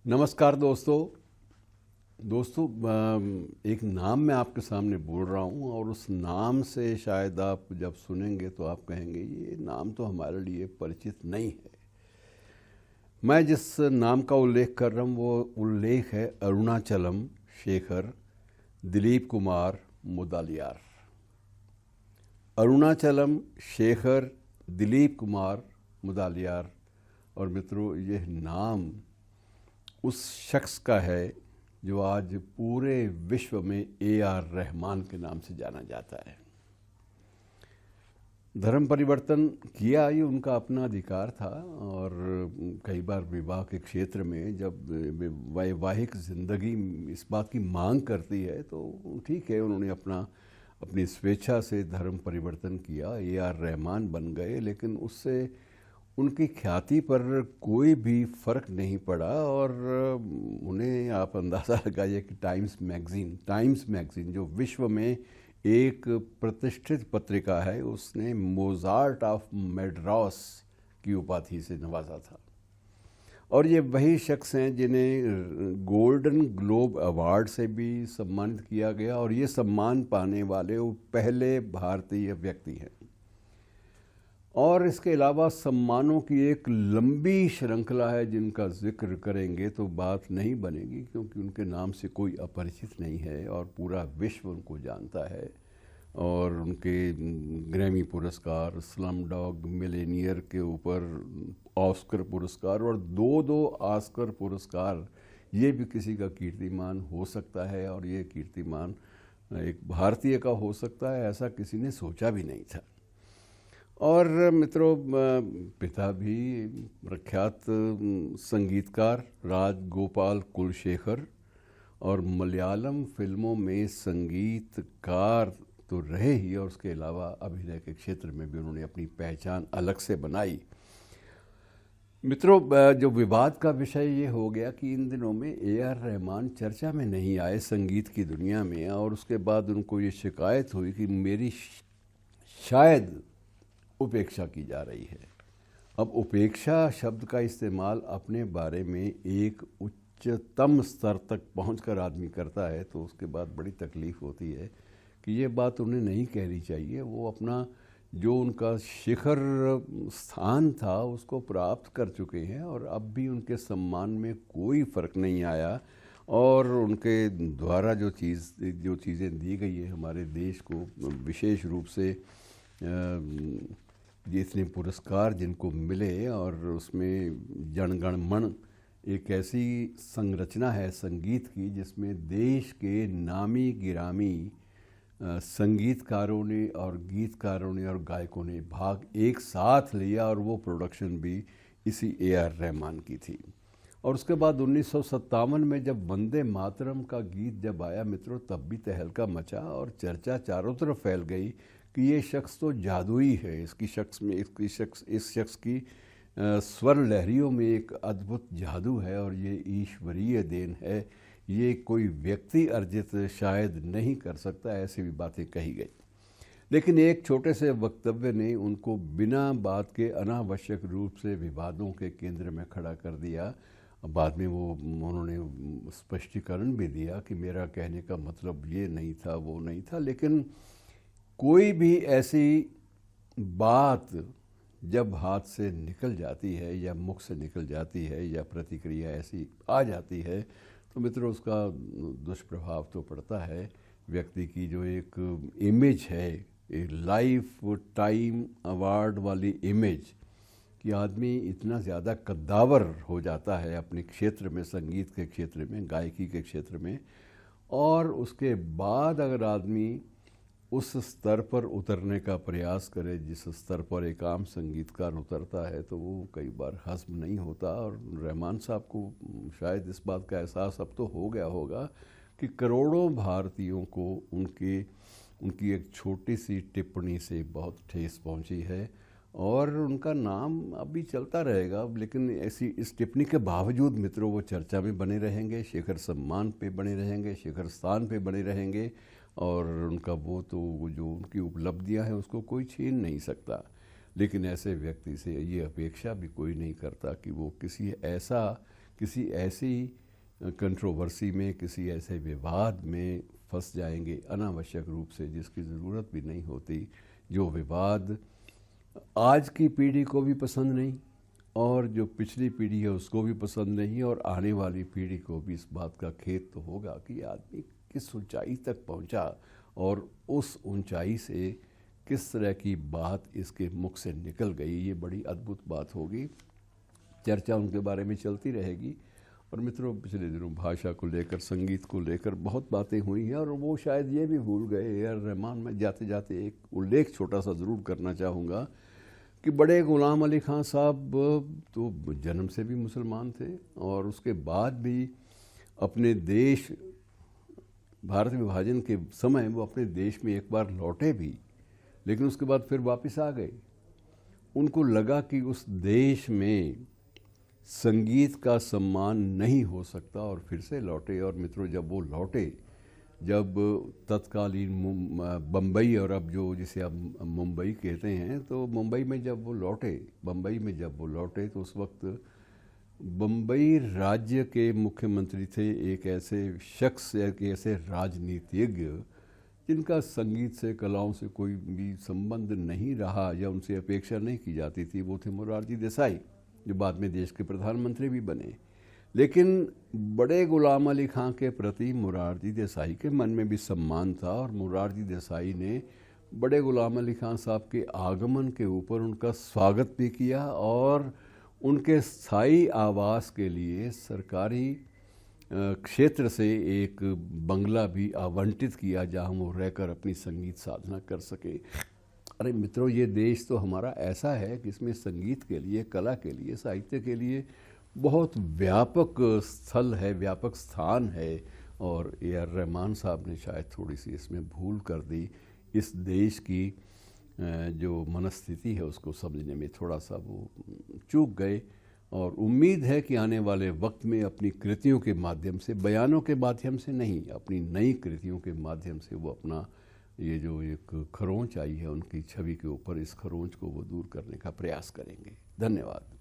नमस्कार दोस्तों। एक नाम मैं आपके सामने बोल रहा हूँ और उस नाम से शायद आप जब सुनेंगे तो आप कहेंगे ये नाम तो हमारे लिए परिचित नहीं है। मैं जिस नाम का उल्लेख कर रहा हूँ वो उल्लेख है अरुणाचलम शेखर दिलीप कुमार मुदालियार। अरुणाचलम शेखर दिलीप कुमार मुदालियार। और मित्रों, यह नाम उस शख्स का है जो आज पूरे विश्व में AR रहमान के नाम से जाना जाता है। धर्म परिवर्तन किया ये उनका अपना अधिकार था और कई बार विवाह के क्षेत्र में जब वैवाहिक ज़िंदगी इस बात की मांग करती है तो ठीक है, उन्होंने अपनी स्वेच्छा से धर्म परिवर्तन किया, AR रहमान बन गए। लेकिन उससे उनकी ख्याति पर कोई भी फ़र्क नहीं पड़ा और उन्हें आप अंदाज़ा लगाइए कि टाइम्स मैगज़ीन जो विश्व में एक प्रतिष्ठित पत्रिका है, उसने मोज़ार्ट ऑफ मैड्रास की उपाधि से नवाजा था। और ये वही शख्स हैं जिन्हें गोल्डन ग्लोब अवार्ड से भी सम्मानित किया गया और ये सम्मान पाने वाले वो पहले भारतीय व्यक्ति हैं। और इसके अलावा सम्मानों की एक लंबी श्रृंखला है जिनका जिक्र करेंगे तो बात नहीं बनेगी, क्योंकि उनके नाम से कोई अपरिचित नहीं है और पूरा विश्व उनको जानता है। और उनके ग्रैमी पुरस्कार, स्लम डॉग मिलेनियर के ऊपर ऑस्कर पुरस्कार और दो ऑस्कर पुरस्कार, ये भी किसी का कीर्तिमान हो सकता है। और ये कीर्तिमान एक भारतीय का हो सकता है, ऐसा किसी ने सोचा भी नहीं था। और मित्रों, पिता भी प्रख्यात संगीतकार राजगोपाल कुलशेखर और मलयालम फिल्मों में संगीतकार तो रहे ही, और उसके अलावा अभिनय के क्षेत्र में भी उन्होंने अपनी पहचान अलग से बनाई। मित्रों, जो विवाद का विषय ये हो गया कि इन दिनों में AR रहमान चर्चा में नहीं आए संगीत की दुनिया में, और उसके बाद उनको ये शिकायत हुई कि मेरी शायद उपेक्षा की जा रही है। अब उपेक्षा शब्द का इस्तेमाल अपने बारे में एक उच्चतम स्तर तक पहुंचकर आदमी करता है तो उसके बाद बड़ी तकलीफ़ होती है कि ये बात उन्हें नहीं कहनी चाहिए। वो अपना जो उनका शिखर स्थान था उसको प्राप्त कर चुके हैं और अब भी उनके सम्मान में कोई फ़र्क नहीं आया। और उनके द्वारा जो चीज़ें दी गई है हमारे देश को, विशेष रूप से जितने पुरस्कार जिनको मिले, और उसमें जनगण मन एक ऐसी संरचना है संगीत की जिसमें देश के नामी गिरामी संगीतकारों ने और गीतकारों ने और गायकों ने भाग एक साथ लिया, और वो प्रोडक्शन भी इसी AR रहमान की थी। और उसके बाद 1957 में जब वंदे मातरम का गीत जब आया मित्रों, तब भी तहलका मचा और चर्चा चारों तरफ फैल गई कि ये शख्स तो जादुई है। इस शख्स की स्वर लहरियों में एक अद्भुत जादू है और ये ईश्वरीय देन है, ये कोई व्यक्ति अर्जित शायद नहीं कर सकता, ऐसी भी बातें कही गई। लेकिन एक छोटे से वक्तव्य ने उनको बिना बात के अनावश्यक रूप से विवादों के केंद्र में खड़ा कर दिया। बाद में उन्होंने स्पष्टीकरण भी दिया कि मेरा कहने का मतलब ये नहीं था, वो नहीं था। लेकिन कोई भी ऐसी बात जब हाथ से निकल जाती है या मुख से निकल जाती है या प्रतिक्रिया ऐसी आ जाती है तो मित्रों उसका दुष्प्रभाव तो पड़ता है। व्यक्ति की जो एक इमेज है, एक लाइफ टाइम अवार्ड वाली इमेज, कि आदमी इतना ज़्यादा कद्दावर हो जाता है अपने क्षेत्र में, संगीत के क्षेत्र में, गायकी के क्षेत्र में, और उसके बाद अगर आदमी उस स्तर पर उतरने का प्रयास करे जिस स्तर पर एक आम संगीतकार उतरता है तो वो कई बार हज़म नहीं होता। और रहमान साहब को शायद इस बात का एहसास अब तो हो गया होगा कि करोड़ों भारतीयों को उनकी एक छोटी सी टिप्पणी से बहुत ठेस पहुंची है और उनका नाम अभी चलता रहेगा। लेकिन ऐसी इस टिप्पणी के बावजूद मित्रों वो चर्चा में बने रहेंगे, शिखर सम्मान पे बने रहेंगे, शिखर स्थान पे बने रहेंगे, और उनका वो तो जो उनकी उपलब्धियां हैं उसको कोई छीन नहीं सकता। लेकिन ऐसे व्यक्ति से ये अपेक्षा भी कोई नहीं करता कि वो किसी ऐसी कंट्रोवर्सी में, किसी ऐसे विवाद में फंस जाएंगे अनावश्यक रूप से, जिसकी ज़रूरत भी नहीं होती, जो विवाद आज की पीढ़ी को भी पसंद नहीं और जो पिछली पीढ़ी है उसको भी पसंद नहीं, और आने वाली पीढ़ी को भी इस बात का खेद तो होगा कि आदमी किस ऊंचाई तक पहुंचा और उस ऊंचाई से किस तरह की बात इसके मुख से निकल गई। ये बड़ी अद्भुत बात होगी। चर्चा उनके बारे में चलती रहेगी। और मित्रों, पिछले दिनों भाषा को लेकर, संगीत को लेकर बहुत बातें हुई हैं और वो शायद ये भी भूल गए ए आर रहमान। मैं जाते जाते एक उल्लेख छोटा सा ज़रूर करना चाहूँगा कि बड़े ग़ुलाम अली ख़ान साहब तो जन्म से भी मुसलमान थे और उसके बाद भी अपने देश, भारत विभाजन के समय वो अपने देश में एक बार लौटे भी, लेकिन उसके बाद फिर वापस आ गए। उनको लगा कि उस देश में संगीत का सम्मान नहीं हो सकता और फिर से लौटे। और मित्रों, जब वो लौटे, जब तत्कालीन बम्बई, और अब जो जिसे अब मुंबई कहते हैं, तो मुंबई में जब वो लौटे, बम्बई में जब वो लौटे तो उस वक्त बम्बई राज्य के मुख्यमंत्री थे एक ऐसे शख्स, एक ऐसे राजनीतिज्ञ जिनका संगीत से, कलाओं से कोई भी संबंध नहीं रहा या उनसे अपेक्षा नहीं की जाती थी। वो थे मोरारजी देसाई, जो बाद में देश के प्रधानमंत्री भी बने। लेकिन बड़े ग़ुलाम अली ख़ान के प्रति मोरारजी देसाई के मन में भी सम्मान था और मोरारजी देसाई ने बड़े ग़ुलाम अली ख़ान साहब के आगमन के ऊपर उनका स्वागत भी किया और उनके स्थायी आवास के लिए सरकारी क्षेत्र से एक बंगला भी आवंटित किया जहां वो रहकर अपनी संगीत साधना कर सके। अरे मित्रों, ये देश तो हमारा ऐसा है कि इसमें संगीत के लिए, कला के लिए, साहित्य के लिए बहुत व्यापक स्थल है, व्यापक स्थान है। और ए आर रहमान साहब ने शायद थोड़ी सी इसमें भूल कर दी। इस देश की जो मनस्थिति है उसको समझने में थोड़ा सा वो चूक गए। और उम्मीद है कि आने वाले वक्त में अपनी कृतियों के माध्यम से, बयानों के माध्यम से नहीं, अपनी नई कृतियों के माध्यम से वो अपना ये जो एक खरोंच आई है उनकी छवि के ऊपर, इस खरोंच को वो दूर करने का प्रयास करेंगे। धन्यवाद।